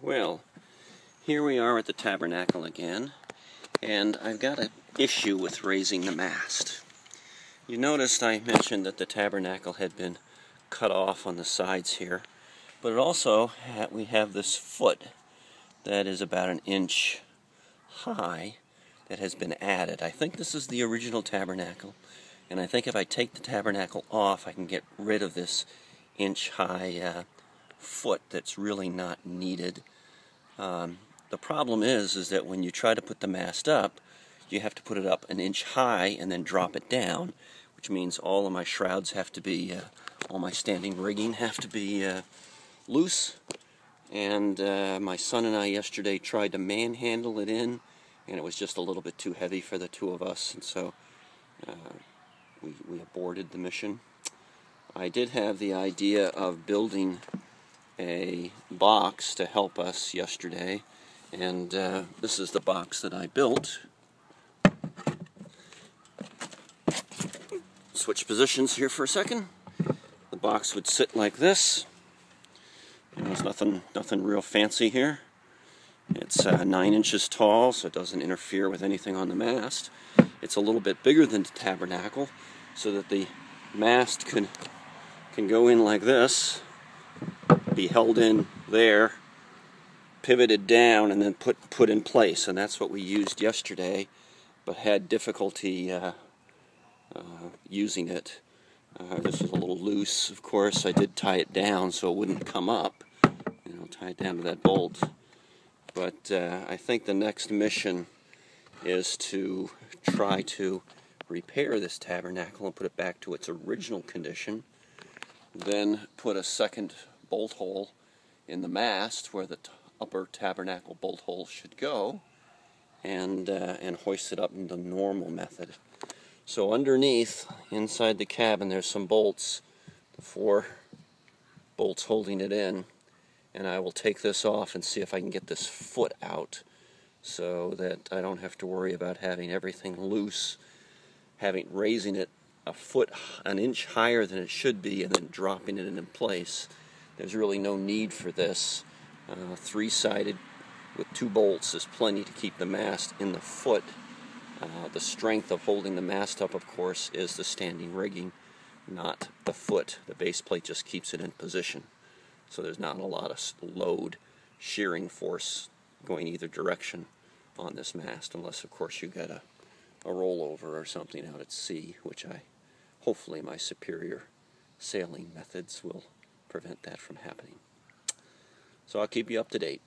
Well, here we are at the Tabernacle again, and I've got an issue with raising the mast. You noticed I mentioned that the Tabernacle had been cut off on the sides here, but it also we have this foot that is about an inch high that has been added. I think this is the original Tabernacle, and I think if I take the Tabernacle off, I can get rid of this inch-high foot that's really not needed. The problem is that when you try to put the mast up, you have to put it up an inch high and then drop it down, which means all of my shrouds have to be, all my standing rigging have to be loose. And my son and I yesterday tried to manhandle it in, and it was just a little bit too heavy for the two of us, and so we aborted the mission. I did have the idea of building a box to help us yesterday, and this is the box that I built. Switch positions here for a second. The box would sit like this. There's nothing real fancy here. It's 9 inches tall, so it doesn't interfere with anything on the mast. It's a little bit bigger than the Tabernacle, so that the mast can go in like this, be held in there, pivoted down, and then put in place. And that's what we used yesterday, but had difficulty using it. This was a little loose, of course. I did tie it down so it wouldn't come up. Tie it down to that bolt. But I think the next mission is to try to repair this Tabernacle and put it back to its original condition. Then put a second bolt hole in the mast where the upper Tabernacle bolt hole should go, and hoist it up in the normal method. So underneath, inside the cabin, there's some bolts, the 4 bolts holding it in, and I will take this off and see if I can get this foot out so that I don't have to worry about having everything loose, raising it an inch higher than it should be, and then dropping it in place. There's really no need for this. 3-sided with 2 bolts is plenty to keep the mast in the foot. The strength of holding the mast up, of course, is the standing rigging, not the foot. The base plate just keeps it in position. So there's not a lot of load, shearing force going either direction on this mast, unless, of course, you get a rollover or something out at sea, which hopefully my superior sailing methods will prevent that from happening. So I'll keep you up to date.